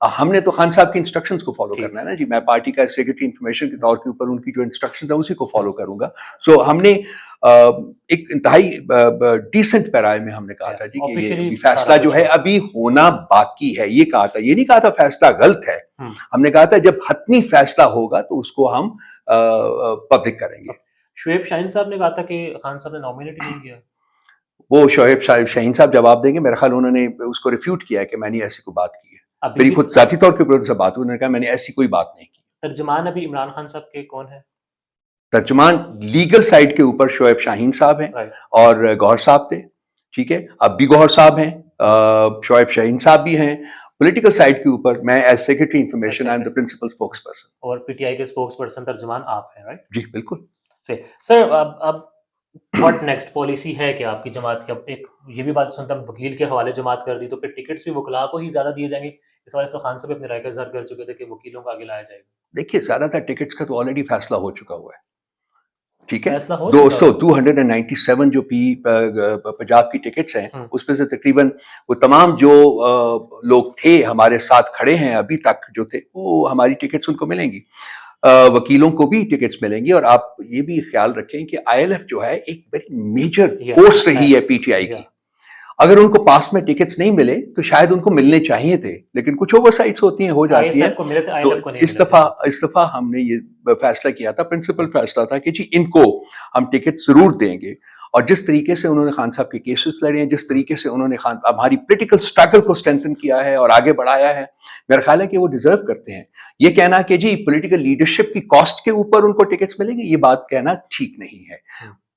ہم نے تو خان صاحب کی انسٹرکشنز کو فالو کرنا ہے نا جی. میں پارٹی کا سیکرٹری انفارمیشن کے طور کے اوپر ان کی جو انسٹرکشنز ہیں اسی کو فالو کروں گا. سو ہم نے ایک انتہائی ڈیسنٹ پیرائے میں ہم نے کہا تھا جی کہ یہ فیصلہ جو ہے ابھی ہونا باقی ہے. یہ کہا تھا, یہ نہیں کہا تھا فیصلہ غلط ہے. ہم نے کہا تھا جب حتمی فیصلہ ہوگا تو اس کو ہم پبلک کریں گے. شعیب شاہین صاحب نے کہا تھا کہ خان صاحب نے نامینیٹ نہیں کیا. وہ شعیب شاہین صاحب جواب دیں گے. میرا خیال انہوں نے اس کو ریفیوٹ کیا ہے کہ میں نے ایسی کوئی بات کی ہے. میری خود ذاتی طور کے اوپر سے بات ہوئی, انہوں نے کہا میں نے ایسی کوئی بات نہیں کی. ترجمان ابھی عمران خان صاحب کے کون ہیں؟ ترجمان لیگل سائڈ کے اوپر شعیب شاہین صاحب ہیں اور گوہر صاحب تھے. ٹھیک ہے, اب بھی گوہر صاحب ہیں, شعیب شاہین صاحب بھی ہیں. پولیٹیکل سائڈ کے اوپر میں as secretary information I am the principal spokesperson. اور پی ٹی آئی کے اسپوکس پرسن ترجمان آپ ہیں, رائٹ؟ جی بالکل. سر اب واٹ نیکسٹ پالیسی ہے کہ آپ کی جماعت کی؟ اب ایک یہ بھی بات سنتا ہوں وکیل کے حوالے جماعت کر دی تو پھر ٹکٹس بھی وکلاء کو ہی زیادہ دیے جائیں گے. اس والے تو خان صاحب اپنی رائے کا اظہار کر چکے تھے کہ وکیلوں کو آگے لایا جائے گا. دیکھیے زیادہ تر ٹکٹس کا تو آلریڈی فیصلہ ہو چکا ہوا ہے. ٹھیک ہے, 297 جو پنجاب کی ٹکٹس ہیں اس میں سے تقریباً وہ تمام جو لوگ تھے ہمارے ساتھ کھڑے ہیں ابھی تک جو تھے وہ ہماری ٹکٹس ان کو ملیں گی. وکیلوں کو بھی ٹکٹس ملیں گی. اور آپ یہ بھی خیال رکھیں کہ آئی ایل ایف جو ہے ایک ویری میجر فورس رہی ہے پی ٹی آئی کی. اگر ان کو پاس میں ٹکٹس نہیں ملے تو شاید ان کو ملنے چاہیے تھے, لیکن کچھ اوور سائٹس ہوتی ہیں, ہو جاتی ہیں. تو اس دفعہ ہم نے یہ فیصلہ کیا تھا, پرنسپل فیصلہ تھا کہ جی ان کو ہم ٹکٹ ضرور دیں گے. اور جس طریقے سے انہوں نے خان صاحب کے کیسز لڑے ہیں, جس طریقے سے انہوں نے ہماری پولیٹیکل اسٹرگل کو اسٹرینتھن کیا ہے اور آگے بڑھایا ہے, میرا خیال ہے کہ وہ ڈیزرو کرتے ہیں. یہ کہنا کہ جی پولیٹیکل لیڈرشپ کی کاسٹ کے اوپر ان کو ٹکٹس ملیں گے, یہ بات کہنا ٹھیک نہیں ہے.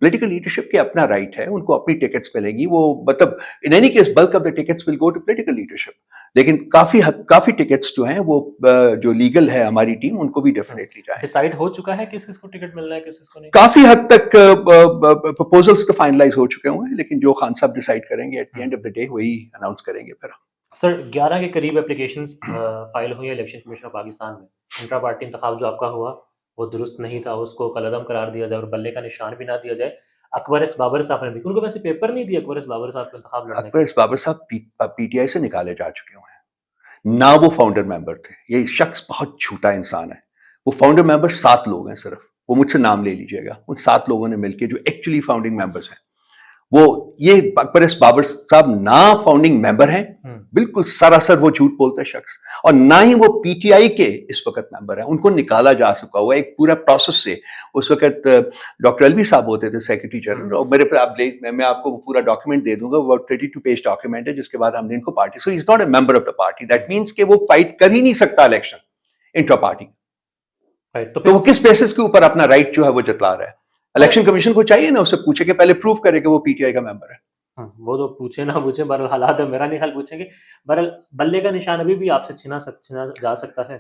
پولیٹیکل لیڈرشپ کے اپنا رائٹ ہے, ان کو اپنی ٹکٹس ملیں گی. وہ مطلب in any case bulk of the tickets will go to political leadership, لیکن کافی ٹکٹس جو ہیں وہ جو لیگل ہے ہماری ٹیم ان کو بھی ڈیفینیٹلی چاہے. ڈیسائیڈ ہو چکا ہے کس کس کو ٹکٹ ملنا ہے کس کو نہیں؟ کافی حد تک پروپوزلز تو فائنلائز ہو چکے ہوئے ہیں, لیکن جو خان صاحب ڈیسائیڈ کریں گے at the end of the day وہی اناؤنس کریں گے. پھر سر 11 کے قریب اپلیکیشنز فائل ہوئی ہیں الیکشن کمیشن آف پاکستان میں. انٹرا پارٹی انتخاب جو آپ کا ہوا وہ درست نہیں تھا, اس کو کالعدم قرار دیا جائے اور بلے کا نشان بھی نہ دیا جائے. اکبر ایس بابر صاحب نے بھی, ان کو ویسے پیپر نہیں دیا اکبر ایس بابر صاحب کو انتخاب لڑنے. اکبر ایس بابر صاحب پی ٹی آئی سے نکالے جا چکے ہوئے ہیں, نہ وہ فاؤنڈر ممبر تھے. یہ شخص بہت جھوٹا انسان ہے. وہ فاؤنڈر ممبر 7 لوگ ہیں صرف, وہ مجھ سے نام لے لیجئے گا. ان 7 لوگوں نے مل کے جو ایکچولی فاؤنڈنگ ممبرز ہیں, وہ یہ اکبر ایس بابر صاحب نہ فاؤنڈنگ ممبر ہیں, بالکل سراسر وہ جھوٹ بولتا ہے شخص, اور نہ ہی وہ پی ٹی آئی کے اس وقت ممبر ہیں. ان کو نکالا جا چکا ہوا ایک پورا پروسیس سے. اس وقت ڈاکٹر الوی صاحب ہوتے تھے سیکرٹری جنرل, اور میرے پہ میں آپ کو پورا ڈاکیومنٹ دے دوں گا, وہ 32 پیج ڈاکیومنٹ ہے, جس کے بعد ہم نے ان کو party, so is not a member of the party. That means کہ وہ فائٹ کر ہی نہیں سکتا الیکشن انٹرا پارٹی. تو وہ کس بیسس کے اوپر اپنا رائٹ جو ہے وہ جتلا رہا ہے؟ الیکشن کمیشن کو چاہیے نا اسے پوچھے کہ پہلے پروف کرے کہ وہ پی ٹی آئی کا ممبر ہے. وہ تو پوچھے نہ پوچھے, بہرحال حالات ہے, میرا نہیں حال پوچھیں گے. بہرحال بلے کا نشان ابھی بھی آپ سے چھینا جا سکتا ہے.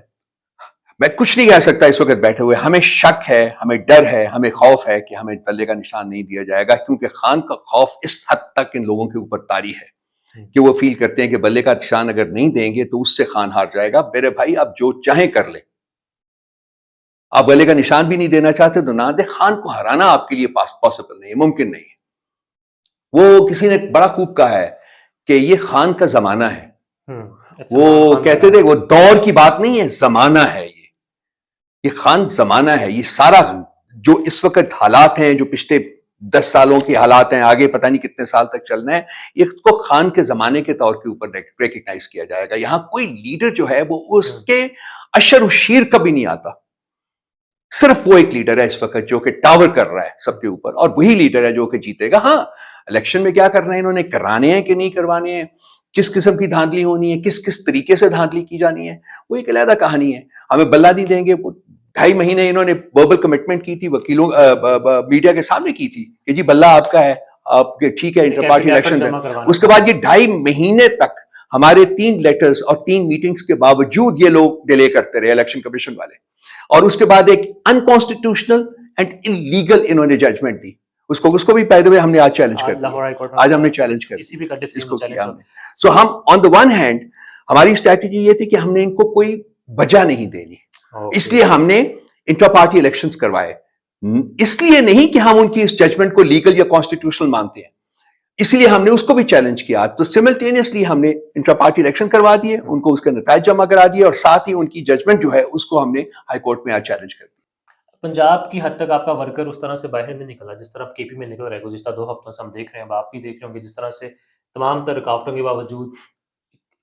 میں کچھ نہیں کہہ سکتا اس وقت بیٹھے ہوئے. ہمیں شک ہے, ہمیں ڈر ہے, ہمیں خوف ہے کہ ہمیں بلے کا نشان نہیں دیا جائے گا, کیونکہ خان کا خوف اس حد تک ان لوگوں کے اوپر طاری ہے کہ وہ فیل کرتے ہیں کہ بلے کا نشان اگر نہیں دیں گے تو اس سے خان ہار جائے گا. میرے بھائی آپ جو چاہیں کر لیں, آپ بلے کا نشان بھی نہیں دینا چاہتے تو نہ دے. خان کو ہرانا آپ کے لیے پاسبل نہیں ہے, ممکن نہیں ہے. وہ کسی نے بڑا خوب کہا ہے کہ یہ خان کا زمانہ ہے. وہ کہتے تھے وہ دور کی بات نہیں ہے, زمانہ ہے. یہ خان زمانہ ہے. یہ سارا جو اس وقت حالات ہیں, جو پچھلے 10 سالوں کے حالات ہیں, آگے پتہ نہیں کتنے سال تک چلنا ہے, یہ کو خان کے زمانے کے طور کے اوپر ریکگنائز کیا جائے گا. یہاں کوئی لیڈر جو ہے وہ اس کے اشر و شیر کبھی نہیں آتا. صرف وہ ایک لیڈر ہے اس وقت جو کہ ٹاور کر رہا ہے سب کے اوپر, اور وہی لیڈر ہے جو کہ جیتے گا. ہاں الیکشن میں کیا کرنا ہے انہوں نے, کرانے ہیں کہ نہیں کروانے ہیں, کس قسم کی دھاندلی ہونی ہے, کس طریقے سے دھاندلی کی جانی ہے, وہ ایک علیحدہ کہانی ہے. ہمیں بلہ نہیں دیں گے. 2.5 مہینے انہوں نے وربل کمٹمنٹ کی تھی وکیلوں میڈیا کے سامنے کی تھی کہ جی بلہ آپ کا ہے, آپ کے ٹھیک ہے انٹر پارٹی الیکشن ہے. اس کے بعد یہ 2.5 مہینے تک ہمارے 3 لیٹرز اور 3 میٹنگز کے باوجود یہ لوگ ڈیلے کرتے رہے الیکشن کمیشن والے. اور اس کے بعد ایک انکانسٹیٹیوشنل اینڈ انلیگل انہوں نے ججمنٹ دی. اس کو بھی پیدا ہوئے ہم نے آج چیلنج کر دیا. آج ہم نے چیلنج کر دیا. سو ہم آن دا ون ہینڈ ہماری اسٹریٹجی یہ تھی کہ ہم نے ان کو کوئی وجہ نہیں دینی, اس لیے ہم نے انٹرا پارٹی الیکشنز کروائے. اس لیے نہیں کہ ہم ان کی اس ججمنٹ کو لیگل یا کانسٹیٹیوشنل مانتے ہیں, اس لیے ہم نے اس کو بھی چیلنج کیا. تو سملٹینیسلی ہم نے انٹرا پارٹی الیکشن کروا دیے, ان کو اس کے نتائج جمع کرا دیے, اور ساتھ ہی ان کی ججمنٹ جو ہے اس کو ہم نے ہائی کورٹ میں آج چیلنج کر دیا. پنجاب کی حد تک آپ کا ورکر اس طرح سے باہر نہیں نکلا جس طرح کے پی میں نکل رہا ہے گزشتہ 2 ہفتوں سے ہم دیکھ رہے ہیں, اب آپ بھی دیکھ رہے ہوں گے جس طرح سے تمام تر رکاوٹوں کے باوجود,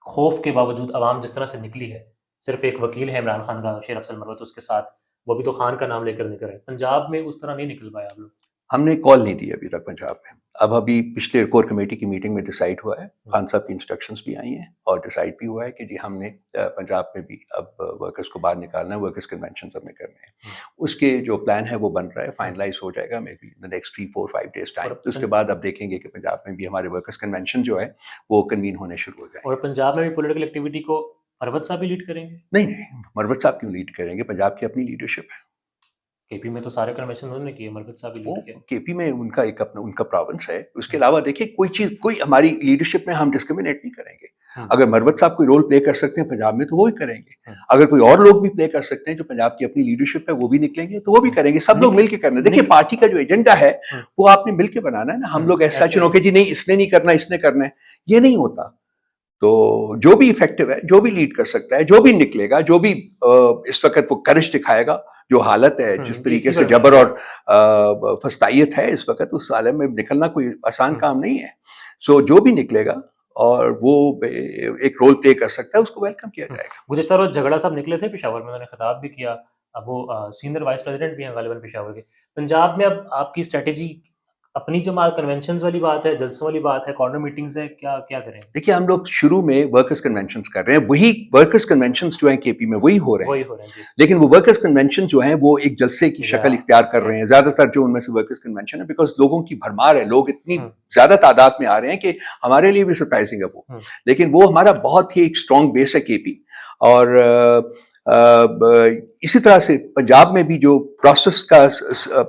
خوف کے باوجود عوام جس طرح سے نکلی ہے. صرف ایک وکیل ہے عمران خان کا, شیر افضل مروت, اس کے ساتھ وہ بھی تو خان کا نام لے کر نکل رہے ہیں. پنجاب میں اس طرح نہیں نکل پائے آپ لوگ. ہم نے کال نہیں دی ابھی تک پنجاب میں. ابھی پچھلے کور کمیٹی کی میٹنگ میں ڈیسائیڈ ہوا ہے, خان صاحب کی انسٹرکشنز بھی آئی ہیں, اور ڈیسائیڈ بھی ہوا ہے کہ جی ہم نے پنجاب میں بھی اب ورکرز کو باہر نکالنا ہے, ورکرز کنونشنز ہم نے کرنے ہیں. اس کے جو پلان ہے وہ بن رہا ہے, فائنلائز ہو جائے گا maybe next 3-4-5 days time. تو اس کے بعد اب دیکھیں گے کہ پنجاب میں بھی ہمارے ورکرز کنونشن جو ہے وہ کنوین ہونے شروع ہو جائیں. اور پنجاب میں بھی پولیٹیکل ایکٹیویٹی کو مروت صاحب بھی لیڈ کریں گے؟ نہیں, مروت صاحب کیوں لیڈ کریں گے, پنجاب کی اپنی لیڈرشپ ہے. کے پی میں تو سارے کنونشن انہوں نے کیے, مروت صاحب بھی لیڈ کیے. کے پی میں ان کا ایک اپنا ان کا پراونس ہے. اس کے علاوہ دیکھیں کوئی ہماری لیڈرشپ میں ہم ڈسکریمنیٹ نہیں کریں گے. اگر مروت صاحب کوئی رول پلے کر سکتے ہیں پنجاب میں تو وہ ہی کریں گے. اگر کوئی اور لوگ بھی پلے کر سکتے ہیں جو پنجاب کی اپنی لیڈرشپ ہے وہ بھی نکلیں گے تو وہ بھی کریں گے. سب لوگ مل کے کرنا. دیکھیں پارٹی کا جو ایجنڈا ہے وہ آپ نے مل کے بنانا ہے نا. ہم لوگ ایسا چنو کہ جی نہیں اس نے نہیں کرنا اس نے کرنا ہے, یہ نہیں ہوتا. تو جو بھی افیکٹو ہے, جو بھی لیڈ کر سکتا ہے, جو بھی نکلے گا, جو بھی اس وقت وہ کرش دکھائے گا, جو حالت ہے جس طریقے سے جبر اور فستائیت ہے اس وقت, اس عالم میں نکلنا کوئی آسان کام نہیں ہے. سو جو بھی نکلے گا اور وہ ایک رول پلے کر سکتا ہے اس کو ویلکم کیا جائے گا. گزشتہ روز جھگڑا صاحب نکلے تھے پشاور میں, انہوں نے خطاب بھی کیا. اب وہ سینئر وائس پریزیڈنٹ بھی ہیں غالباً پشاور کے. پنجاب میں اب آپ کی اسٹریٹجی اپنی جماعت کنونشنز والی بات ہے, جلسوں والی بات ہے, کارنر میٹنگز ہے, کیا کریں؟ دیکھیے ہم لوگ شروع میں ورکرز کنونشنز کر رہے ہیں, وہی ورکرز کنونشنز جو ہیں کے پی میں وہی ہو رہے ہیں جی. لیکن وہ ورکرز کنونشن جو ہیں وہ ایک جلسے کی شکل اختیار کر رہے ہیں زیادہ تر جو ان میں سے ورکرز کنونشن ہے, بیکاز لوگوں کی بھرمار ہے, لوگ اتنی زیادہ تعداد میں آ رہے ہیں کہ ہمارے لیے بھی سرپرائزنگ ہے وہ. لیکن وہ ہمارا بہت ہی ایک اسٹرانگ بیس ہے کے پی, اور اسی طرح سے پنجاب میں بھی جو پروسیس کا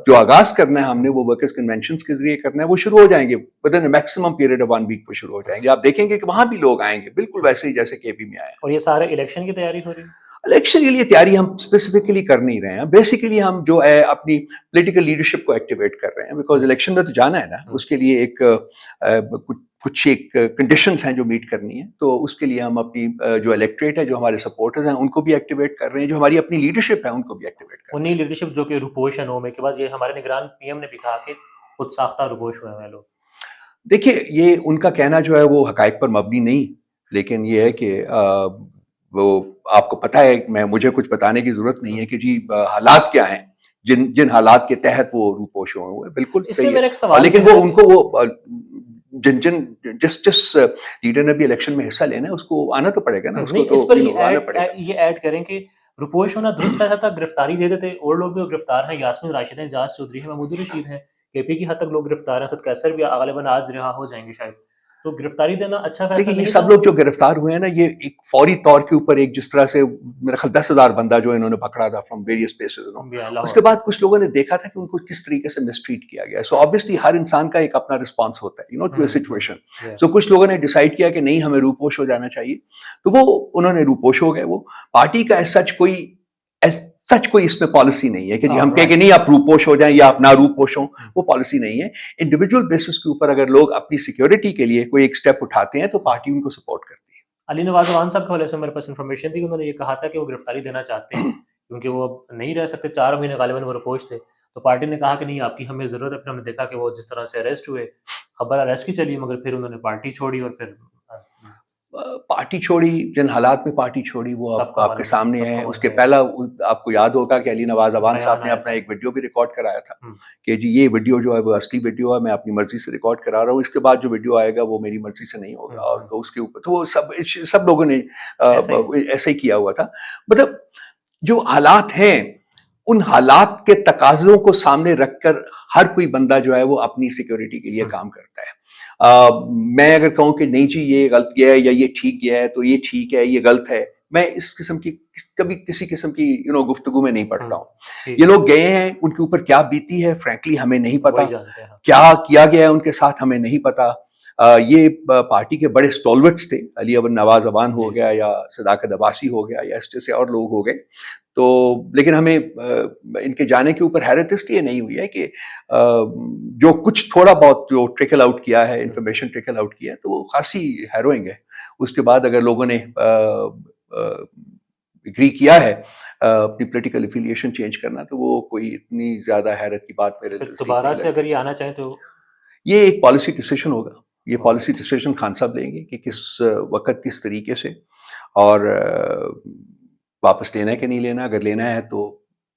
جو آغاز کرنا ہے ہم نے وہ ورکرز کنونشنز کے ذریعے کرنا ہے, وہ شروع ہو جائیں گے with in maximum period of 1 week وہ شروع ہو جائیں گے. آپ دیکھیں گے کہ وہاں بھی لوگ آئیں گے بالکل ویسے ہی جیسے کے پی میں آئے. اور یہ سارے الیکشن کی تیاری ہو رہی ہے؟ الیکشن کے لیے تیاری ہم اسپیسیفکلی کر نہیں رہے ہیں. بیسیکلی ہم جو ہے اپنی پولیٹیکل لیڈرشپ کو ایکٹیویٹ کر رہے ہیں, بیکاز الیکشن میں تو جانا ہے نا, اس کے لیے ایک کچھ ایک کنڈیشنز ہیں جو میٹ کرنی ہے. تو اس کے لیے ہم اپنی جو الیکٹریٹ ہے, جو ہمارے سپورٹرز ہیں, ان کو بھی ایکٹیویٹ کر رہے ہیں, جو ہماری اپنی لیڈرشپ ہے ان کو بھی ایکٹیویٹ کر رہے ہیں. انہی لیڈرشپ جو کہ روپوش ہے 9 مئی کے بعد, یہ ہمارے نگران پی ایم نے بھی کہا کہ خود ساختہ روپوش ہوئے ہیں لوگ. دیکھیے یہ ان کا کہنا جو ہے وہ حقائق پر مبنی نہیں, لیکن یہ ہے کہ وہ آپ کو پتہ ہے, مجھے کچھ بتانے کی ضرورت نہیں ہے کہ جی حالات کیا ہیں جن حالات کے تحت وہ روپوش ہوئے ہوئے. بالکل صحیح ہے, لیکن وہ ان کو وہ جس لیڈر نے بھی الیکشن میں حصہ لینا ہے اس کو آنا تو پڑے گا نا. اس پر یہ ایڈ کریں کہ روپوش ہونا درست فیصلہ تھا, گرفتاری دے دیتے. اور لوگ بھی گرفتار ہیں, یاسمین راشد ہیں, اعجاز چودھری ہیں, محمود الرشید ہیں, کے پی کی حد تک لوگ گرفتار ہیں, اسد قیصر بھی غالباً آج رہا ہو جائیں گے شاید. تو گرفتاری دینا اچھا فیصلہ نہیں. یہ سب لوگ جو گرفتار ہوئے ہیں نا, یہ ایک فوری طور کے اوپر ایک جس طرح سے میرا خیال 10,000 بندہ جو انہوں نے پکڑا تھا فرام ویریس پلیسز, اس کے بعد کچھ لوگوں نے دیکھا تھا کہ ان کو کس طریقے سے مسٹریٹ کیا گیا. سو آبویسلی ہر انسان کا ایک اپنا رسپانس ہوتا ہے ٹو اے سچویشن. سو کچھ لوگوں نے ڈیسائیڈ کیا کہ نہیں ہمیں روپوش ہو جانا چاہیے, تو وہ انہوں نے روپوش ہو گئے. وہ پارٹی کا سچ کوئی اس میں پالیسی نہیں ہے کہ جی ہم کہیں کہ نہیں آپ روپوش ہو جائیں یا آپ نہ روپوش ہوں, وہ پالیسی نہیں ہے. انڈیویجول بیسس کے اوپر اگر لوگ اپنی سیکیورٹی کے لیے کوئی ایک سٹیپ اٹھاتے ہیں تو پارٹی ان کو سپورٹ کرتی ہے. علی نواز عوان صاحب کے حوالے سے میرے پاس انفارمیشن تھی کہ انہوں نے یہ کہا تھا کہ وہ گرفتاری دینا چاہتے ہیں کیونکہ وہ اب نہیں رہ سکتے, 4 مہینے غالباً وہ روپوش تھے. تو پارٹی نے کہا کہ نہیں آپ کی ہمیں ضرورت ہے. پھر ہم نے دیکھا کہ وہ جس طرح سے اریسٹ ہوئے, خبر اریسٹ کی چلی, مگر پھر انہوں نے پارٹی چھوڑی. اور پھر پارٹی چھوڑی, جن حالات میں پارٹی چھوڑی وہ آپ کے سامنے ہے. اس کے پہلا آپ کو یاد ہوگا کہ علی نواز عوان صاحب نے اپنا ایک ویڈیو بھی ریکارڈ کرایا تھا کہ جی یہ ویڈیو جو ہے وہ اصلی ویڈیو ہے, میں اپنی مرضی سے ریکارڈ کرا رہا ہوں, اس کے بعد جو ویڈیو آئے گا وہ میری مرضی سے نہیں ہوگا. اور تو اس کے اوپر تو وہ سب لوگوں نے ایسا ہی کیا ہوا تھا. مطلب جو حالات ہیں ان حالات کے تقاضوں کو سامنے رکھ کر ہر کوئی بندہ جو ہے وہ اپنی سیکیورٹی کے لیے کام کرتا ہے. میں اگر کہوں کہ نہیں جی یہ غلط گیا ہے یا یہ ٹھیک گیا ہے تو یہ ٹھیک ہے یہ غلط ہے, میں اس قسم کی کبھی کسی قسم کی گفتگو میں نہیں پڑھتا ہوں. یہ لوگ گئے ہیں, ان کے اوپر کیا بیتی ہے فرینکلی ہمیں نہیں پتا, کیا کیا گیا ہے ان کے ساتھ ہمیں نہیں پتا. یہ پارٹی کے بڑے اسٹالورٹس تھے، علی ابن نواز اوان ہو گیا یا صداقت عباسی ہو گیا یا اس جیسے اور لوگ ہو گئے. تو لیکن ہمیں ان کے جانے کے اوپر حیرت اس لیے نہیں ہوئی ہے کہ جو کچھ تھوڑا بہت جو ٹریکل آؤٹ کیا ہے، انفارمیشن ٹریکل آؤٹ کیا ہے، تو وہ خاصی ہیروئنگ ہے. اس کے بعد اگر لوگوں نے اگری کیا ہے اپنی پولیٹیکل افیلیشن چینج کرنا، تو وہ کوئی اتنی زیادہ حیرت کی بات میرے پھر دوبارہ سے اگر یہ آنا چاہیں تو یہ ایک پالیسی ڈیسیشن ہوگا. یہ پالیسی ڈیسیشن خان صاحب لیں گے کہ کس وقت کس طریقے سے، اور واپس لینا ہے کہ نہیں لینا، اگر لینا ہے تو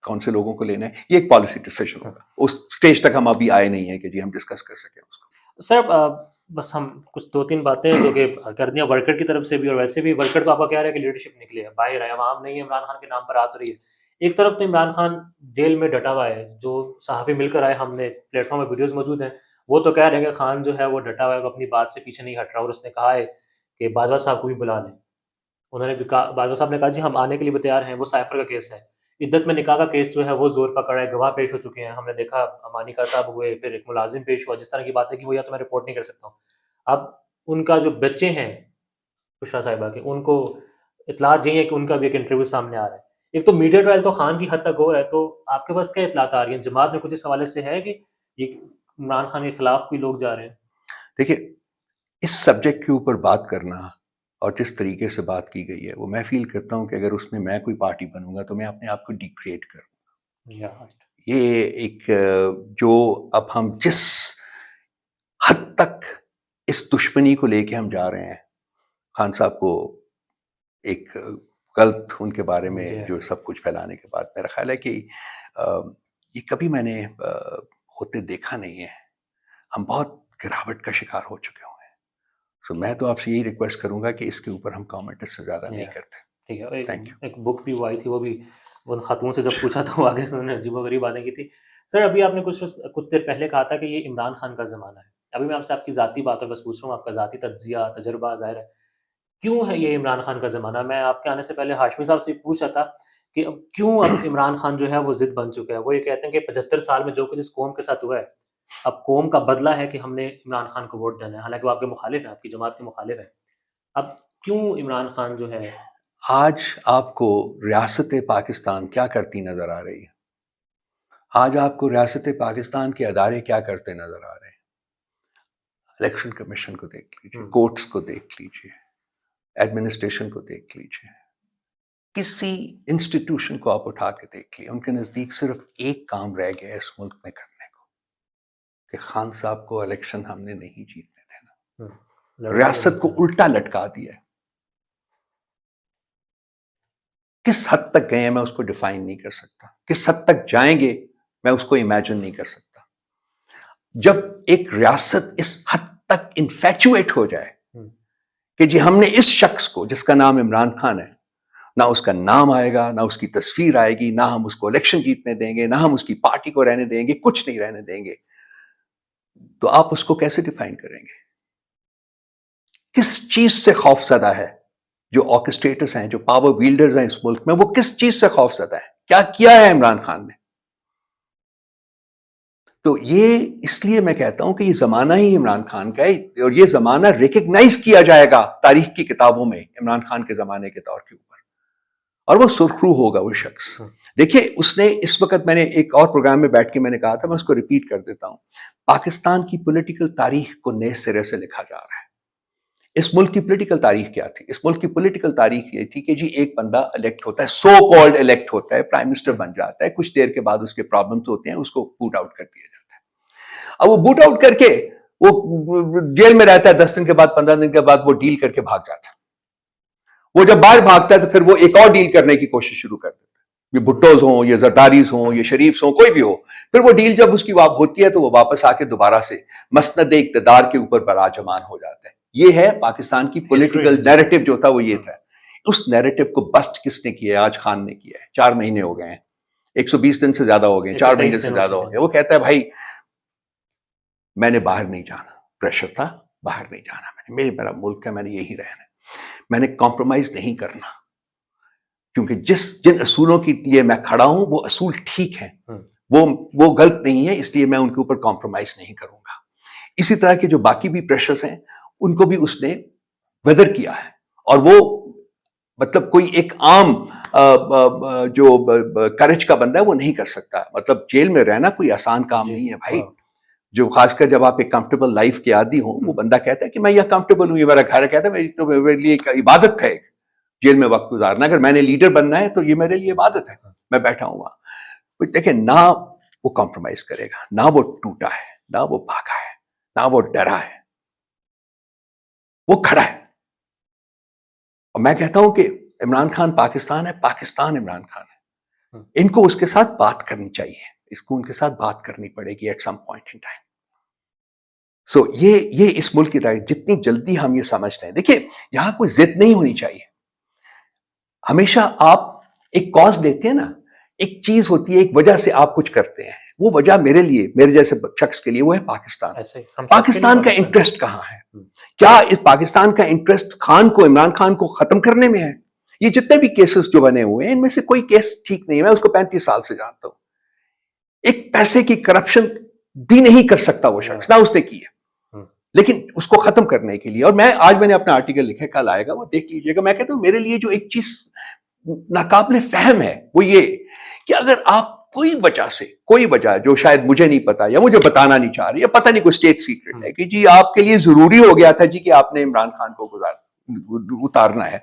کون سے لوگوں کو لینا ہے. یہ ایک پالیسی ڈیسیشن ہوگا. اس سٹیج تک ہم ابھی آئے نہیں ہیں کہ جی ہم ڈسکس کر سکیں اس کو. سر بس ہم کچھ 2-3 باتیں جو کہ کر دیا ورکر کی طرف سے بھی، اور ویسے بھی ورکر تو آپ کا کہہ رہے ہیں کہ لیڈرشپ نکلی ہے، باہر ہے، عوام نہیں ہے عمران خان کے نام پر آ تو رہی ہے. ایک طرف تو عمران خان جیل میں ڈٹا ہوا ہے، جو صحافی مل کر آئے، ہم نے پلیٹ فارم میں ویڈیوز موجود ہیں، وہ تو کہہ رہے ہیں کہ خان جو ہے وہ ڈٹا ہوا ہے، وہ اپنی بات سے پیچھے نہیں ہٹ رہا، اور اس نے کہا ہے کہ باجوہ صاحب کو بھی بلا لیں. انہوں نے بھی کہا، باجوہ صاحب نے کہا جی ہم آنے کے لیے بھی تیار ہیں. وہ سائفر کا کیس ہے، عدت میں نکاح کا کیس جو ہے وہ زور پکڑا ہے، گواہ پیش ہو چکے ہیں. ہم نے دیکھا امانیکا صاحب ہوئے، پھر ایک ملازم پیش ہوا، جس طرح کی باتیں کی وہ یا تو میں رپورٹ نہیں کر سکتا ہوں. اب ان کا جو بچے ہیں بشرا صاحبہ کے، ان کو اطلاعات یہی ہے کہ ان کا بھی ایک انٹرویو سامنے آ رہا ہے. ایک تو میڈیا ٹرائل تو خان کی حد تک ہو رہا ہے، تو آپ کے پاس کیا اطلاعات آ رہی ہیں؟ جماعت میں کچھ اس حوالے سے ہے کہ یہ عمران خان کے خلاف کوئی لوگ جا رہے ہیں؟ دیکھیے، اس سبجیکٹ کے اوپر بات کرنا اور جس طریقے سے بات کی گئی ہے، وہ میں فیل کرتا ہوں کہ اگر اس میں کوئی پارٹی بنوں گا تو میں اپنے آپ کو ڈیگریڈ کروں گا. یہ ایک جو اب ہم جس حد تک اس دشمنی کو لے کے ہم جا رہے ہیں، خان صاحب کو ایک غلط ان کے بارے میں جو سب کچھ پھیلانے کے بعد، میرا خیال ہے کہ یہ کبھی میں نے ہوتے دیکھا نہیں ہے. ہم بہت گراوٹ کا شکار ہو چکے ہوئے ہیں. سو میں تو آپ سے یہی ریکویسٹ کروں گا کہ اس کے اوپر ہم کامنٹ اس سے زیادہ نہیں کرتے. ٹھیک ہے. ایک بک بھی آئی تھی، وہ بھی ان خاتون سے جب پوچھا تو آگے سے انہوں نے عجیب و غریب باتیں کی تھی. سر ابھی آپ نے کچھ دیر پہلے کہا تھا کہ یہ عمران خان کا زمانہ ہے. ابھی میں آپ سے آپ کی ذاتی باتوں بس پوچھ رہا ہوں، آپ کا ذاتی تجزیہ تجربہ ظاہر ہے، کیوں ہے یہ عمران خان کا زمانہ؟ میں آپ کے آنے سے پہلے ہاشمی صاحب سے پوچھا تھا کہ اب کیوں اب عمران خان جو ہے وہ ضد بن چکا ہے. وہ یہ کہتے ہیں کہ 75 سال میں جو کچھ اس قوم کے ساتھ ہوا ہے، اب قوم کا بدلہ ہے کہ ہم نے عمران خان کو ووٹ دینا ہے، حالانکہ وہ آپ کے مخالف ہیں، آپ کی جماعت کے مخالف ہیں. اب کیوں عمران خان جو ہے؟ آج آپ کو ریاست پاکستان کیا کرتی نظر آ رہی ہے؟ آج آپ کو ریاست پاکستان کے ادارے کیا کرتے نظر آ رہے ہیں؟ الیکشن کمیشن کو دیکھ لیجیے، کورٹس کو دیکھ لیجیے، ایڈمنسٹریشن کو دیکھ لیجیے. کسی انسٹیٹیوشن کو آپ اٹھا کے دیکھ لیے، ان کے نزدیک صرف ایک کام رہ گیا اس ملک میں کرنے کو، کہ خان صاحب کو الیکشن ہم نے نہیں جیتنے دینا. ریاست کو الٹا لٹکا دیا. کس حد تک گئے ہیں میں اس کو ڈیفائن نہیں کر سکتا، کس حد تک جائیں گے میں اس کو امیجن نہیں کر سکتا. جب ایک ریاست اس حد تک انفیچویٹ ہو جائے کہ جی ہم نے اس شخص کو جس کا نام عمران خان ہے، نہ اس کا نام آئے گا، نہ اس کی تصویر آئے گی، نہ ہم اس کو الیکشن جیتنے دیں گے، نہ ہم اس کی پارٹی کو رہنے دیں گے، کچھ نہیں رہنے دیں گے، تو آپ اس کو کیسے ڈیفائن کریں گے؟ کس چیز سے خوف زدہ ہے جو آرکسٹریٹرز ہیں، جو پاور ویلڈرز ہیں اس ملک میں، وہ کس چیز سے خوف زدہ ہے؟ کیا کیا ہے عمران خان نے؟ تو یہ اس لیے میں کہتا ہوں کہ یہ زمانہ ہی عمران خان کا ہے، اور یہ زمانہ ریکگنائز کیا جائے گا تاریخ کی کتابوں میں عمران خان کے زمانے کے طور کے اوپر، اور وہ سرخرو ہوگا وہ شخص. دیکھیے، اس نے اس وقت، میں نے ایک اور پروگرام میں بیٹھ کے میں نے کہا تھا، میں اس کو ریپیٹ کر دیتا ہوں، پاکستان کی پولیٹیکل تاریخ کو نئے سرے سے لکھا جا رہا ہے. اس ملک کی پولیٹیکل تاریخ کیا تھی؟ اس ملک کی پولیٹیکل تاریخ یہ تھی کہ جی ایک بندہ الیکٹ ہوتا ہے، سو کالڈ الیکٹ ہوتا ہے، پرائم منسٹر بن جاتا ہے، کچھ دیر کے بعد اس کے پرابلمز ہوتے ہیں، اس کو بوٹ آؤٹ کر دیا جاتا ہے. اب وہ بوٹ آؤٹ کر کے وہ جیل میں رہتا ہے، 10 دن کے بعد 15 دن کے بعد وہ ڈیل کر کے بھاگ جاتا ہے. وہ جب باہر بھاگتا ہے تو پھر وہ ایک اور ڈیل کرنے کی کوشش شروع کر دیتا ہے. یہ بھٹوز ہوں، یہ زرداریز ہوں، یہ شریفز ہوں، کوئی بھی ہو، پھر وہ ڈیل جب اس کی ہوتی ہے تو وہ واپس آ کے دوبارہ سے مسند اقتدار کے اوپر براجمان ہو جاتا ہے. یہ ہے پاکستان کی پولیٹیکل نیریٹو جو تھا، وہ یہ تھا. اس نیریٹو کو بسٹ کس نے کیا ہے؟ آج خان نے کیا ہے. 4 مہینے ہو گئے ہیں، 120 دن سے زیادہ ہو گئے ہیں، 4 مہینے سے زیادہ ہو گئے. وہ کہتا ہے بھائی میں نے باہر نہیں جانا، پریشر تھا، باہر نہیں جانا، میرا ملک ہے، میں نے یہی رہنا ہے، میں نے کمپرومائز نہیں کرنا، کیونکہ جن اصولوں کے لیے میں کھڑا ہوں وہ اصول ٹھیک ہیں، وہ غلط نہیں ہے، اس لیے میں ان کے اوپر کمپرومائز نہیں کروں گا. اسی طرح کے جو باقی بھی پریشرز ہیں ان کو بھی اس نے ویدر کیا ہے، اور وہ مطلب کوئی ایک عام جو کرج کا بندہ ہے وہ نہیں کر سکتا. مطلب جیل میں رہنا کوئی آسان کام نہیں ہے بھائی. جو خاص کر جب آپ ایک کمفرٹیبل لائف کے عادی ہوں، وہ بندہ کہتا ہے کہ میں یہ کمفرٹیبل ہوں، یہ میرا گھر کہتا ہے تو میرے لیے ایک عبادت ہے جیل میں وقت گزارنا. اگر میں نے لیڈر بننا ہے تو یہ میرے لیے عبادت ہے. میں بیٹھا ہوں وہاں. دیکھیں، نہ وہ کمپرومائز کرے گا، نہ وہ ٹوٹا ہے، نہ وہ بھاگا ہے، نہ وہ ڈرا ہے، وہ کھڑا ہے. اور میں کہتا ہوں کہ عمران خان پاکستان ہے، پاکستان عمران خان ہے. ان کو اس کے ساتھ بات کرنی چاہیے، اس کو ان کے ساتھ بات کرنی پڑے گی at some point in time. So یہ اس ملک کی تاریخ جتنی جلدی ہم یہ سمجھ رہے ہیں. دیکھیں، یہاں کوئی ضد نہیں ہونی چاہیے. ہمیشہ آپ ایک کاز دیتے ہیں نا، ایک چیز ہوتی ہے، ایک وجہ سے آپ کچھ کرتے ہیں. وہ وجہ میرے لیے، میرے جیسے شخص کے لیے، وہ ہے پاکستان. پاکستان کا انٹرسٹ کہاں ہے؟ کیا اس پاکستان کا انٹرسٹ خان کو، عمران خان کو ختم کرنے میں ہے؟ یہ جتنے بھی کیسز جو بنے ہوئے ہیں، ان میں سے کوئی کیس ٹھیک نہیں ہے. میں اس کو 35 سال سے جانتا ہوں. ایک پیسے کی کرپشن بھی نہیں کر سکتا وہ شخص، نہ اس نے کی ہے. لیکن اس کو ختم کرنے کے لیے، اور میں نے اپنا آرٹیکل لکھا ہے، کل آئے گا، وہ دیکھ لیجیے گا. میں کہتا ہوں میرے لیے جو ایک چیز ناقابل فہم ہے وہ یہ کہ اگر آپ کوئی وجہ جو شاید مجھے نہیں پتا یا مجھے بتانا نہیں چاہ رہی، یا پتہ نہیں کوئی اسٹیٹ سیکرٹ ہے، کہ جی آپ کے لیے ضروری ہو گیا تھا جی کہ آپ نے عمران خان کو اتارنا ہے.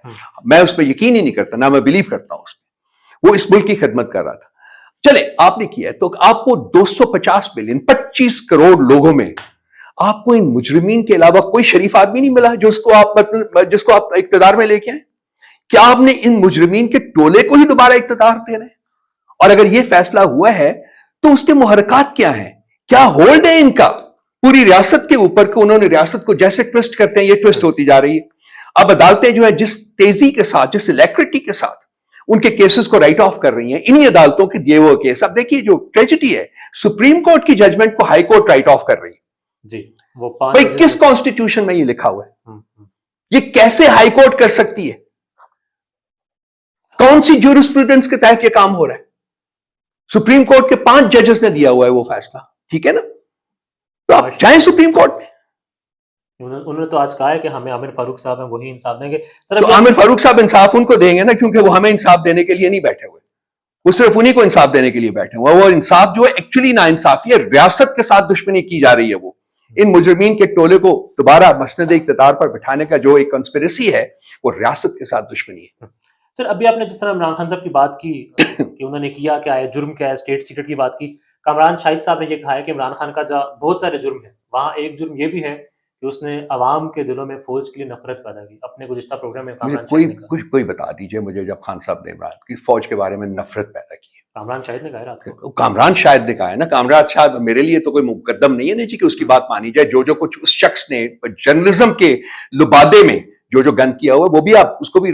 میں اس پہ یقین ہی نہیں کرتا، نہ میں بلیو کرتا ہوں اس پہ. وہ اس ملک کی خدمت کر رہا تھا. چلے آپ نے کیا ہے تو آپ کو 250 بلین 25 کروڑ لوگوں میں آپ کو ان مجرمین کے علاوہ کوئی شریف آدمی نہیں ملا جس کو آپ اقتدار میں لے کے آئیں. کیا آپ نے ان مجرمین کے ٹولے کو ہی دوبارہ اقتدار دے رہے ہیں؟ اور اگر یہ فیصلہ ہوا ہے تو اس کے محرکات کیا ہیں؟ کیا ہولڈ ہے ان کا پوری ریاست کے اوپر کہ انہوں نے ریاست کو جیسے ٹوسٹ کرتے ہیں یہ ٹوسٹ ہوتی جا رہی ہے. اب عدالتیں جو ہے جس تیزی کے ساتھ، جس الیکٹریٹی کے ساتھ ان کے کیسز کو رائٹ آف کر رہی ہیں، انہی عدالتوں کے دیے ہوئے کیس. اب دیکھیے جو ٹریجڈی ہے، سپریم کورٹ کی ججمنٹ کو ہائی کورٹ رائٹ آف کر رہی ہے. جی، وہ بھائی کس کانسٹیٹیوشن میں یہ لکھا ہوا ہے؟ یہ کیسے ہائی کورٹ کر سکتی ہے؟ کون سی جورسپروڈنس کے تحت یہ کام ہو رہا ہے؟ سپریم کورٹ کے 5 ججز نے دیا ہوا ہے وہ فیصلہ، ٹھیک ہے نا؟ تو آپ جائیں سپریم کورٹ میں. انہوں نے تو آج کہا ہے کہ ہمیں عامر فاروق صاحب ہیں وہی انصاف دیں گے. تو عامر فاروق صاحب انصاف ان کو دیں گے نا، کیونکہ وہ ہمیں انصاف دینے کے لیے نہیں بیٹھے ہوئے. وہ صرف انہی کو انصاف دینے کے لیے بیٹھے ہوئے. وہ انصاف جو ہے ایکچولی نا انصافی ہے، ریاست کے ساتھ دشمنی کی جا رہی ہے. وہ ان مجرمین کے ٹولے کو دوبارہ مسند اقتدار پر بٹھانے کا جو ایک کنسپریسی ہے، وہ ریاست کے ساتھ دشمنی ہے. سر ابھی آپ نے جس طرح عمران خان صاحب کی بات کی کہ انہوں نے کیا کیا ہے، جرم کیا ہے، اسٹیٹ سیکرٹ کی بات کی. کامران شاہد صاحب نے یہ کہا ہے کہ عمران خان کا بہت سارے جرم ہیں، وہاں ایک جرم یہ بھی ہے کہ اس نے عوام کے دلوں میں فوج کے لیے نفرت پیدا کی. اپنے گزشتہ پروگرام میں کامران شاہد نے کہا، کوئی بتا دیجئے مجھے جب خان صاحب نے عمران کی فوج کے بارے میں نفرت پیدا کی. کامران شاہد نے کہا ہے رات کو. کامران شاہد نے کہا ہے نا. کامران شاہد میرے لیے تو کوئی مقدم نہیں ہے نا جی کہ اس کی بات مانی جائے. جو کچھ اس شخص نے جرنلزم کے لبادے میں جو گند کیا ہوا، وہ بھی آپ اس کو بھی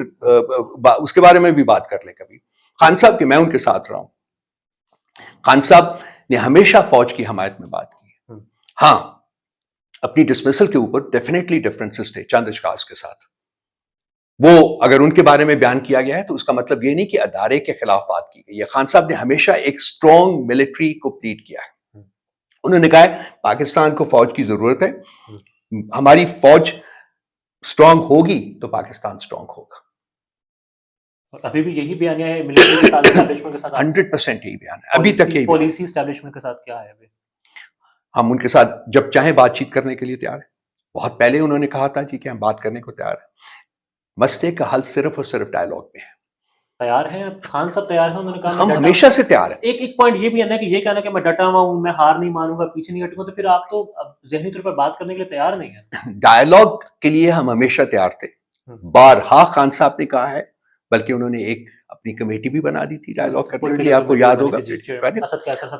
اس کے بارے میں بھی بات کر لیں کبھی. خان صاحب کے میں ان کے ساتھ رہا ہوں. خان صاحب نے ہمیشہ فوج کی حمایت میں بات کی. ہاں، اپنی ڈسمسل کے اوپر ڈیفینیٹلی ڈفرینسز تھے چند اشخاص کے ساتھ. وہ اگر ان کے بارے میں بیان کیا گیا ہے تو اس کا مطلب یہ نہیں کہ ادارے کے خلاف بات کی گئی ہے. خان صاحب نے ہمیشہ ایک سٹرونگ ملٹری کو پلیڈ کیا ہے. انہوں نے کہا ہے پاکستان کو فوج کی ضرورت ہے، ہماری فوج سٹرونگ ہوگی تو پاکستان سٹرونگ ہوگا. ابھی بھی یہی بیانیہ ہے ملٹری کے ساتھ، اسٹیبلشمنٹ کے ساتھ 100% یہی بیان ہے. ابھی تک یہی پالیسی اسٹیبلشمنٹ کے ساتھ کیا ہے؟ ابھی ہم ان کے ساتھ جب چاہیں بات چیت کرنے کے لیے تیار ہیں. بہت پہلے انہوں نے کہا تھا جی کہ ہم بات کرنے کو تیار ہیں. مسئلے کا حل صرف اور صرف ڈائیلاگ میں ہے. تیار ہیں خان صاحب؟ تیار ہیں؟ انہوں نے کہا ہم ہمیشہ سے تیار ہیں. ایک پوائنٹ یہ بھی ہے نا کہ یہ کہنا کہ میں ڈٹا ہوا ہوں، میں ہار نہیں مانوں گا، پیچھے نہیں ہٹوں گا، تو پھر آپ تو ذہنی طور پر بات کرنے کے لیے تیار نہیں ہیں. ڈائیلاگ کے لیے ہم ہمیشہ تیار تھے. بارہا خان صاحب نے کہا ہے، بلکہ انہوں نے ایک اپنی کمیٹی بھی بنا دی تھی ڈائیلاگ کرنے کے لیے. آپ کو یاد ہوگا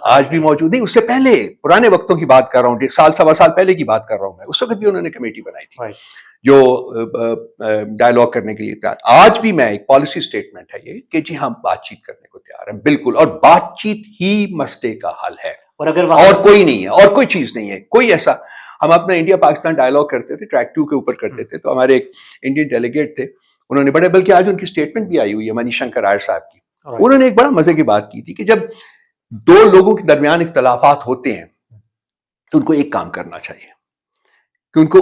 آج بھی موجود نہیں، اس سے پہلے پرانے وقتوں کی بات کر رہا ہوں، 1.5 سال 1.25 سال پہلے کی بات کر رہا ہوں میں. اس وقت بھی انہوں نے کمیٹی بنائی تھی جو ڈائیلاگ کرنے کے لیے تیار. آج بھی میں ایک پالیسی سٹیٹمنٹ ہے یہ کہ جی ہم بات چیت کرنے کو تیار ہیں بالکل، اور بات چیت ہی مسئلے کا حل ہے، اور کوئی نہیں ہے، اور کوئی چیز نہیں ہے. کوئی ایسا ہم اپنا انڈیا پاکستان ڈائیلاگ کرتے تھے، ٹریک 2 کے اوپر کرتے تھے. تو ہمارے ایک انڈین ڈیلیگیٹ تھے، انہوں نے بلکہ آج ان کی سٹیٹمنٹ بھی آئی ہوئی ہے منی شنکر آئر صاحب کی. انہوں نے ایک بڑا مزے کی بات کی تھی کہ جب 2 لوگوں کے درمیان اختلافات ہوتے ہیں تو ان کو ایک کام کرنا چاہیے کہ ان کو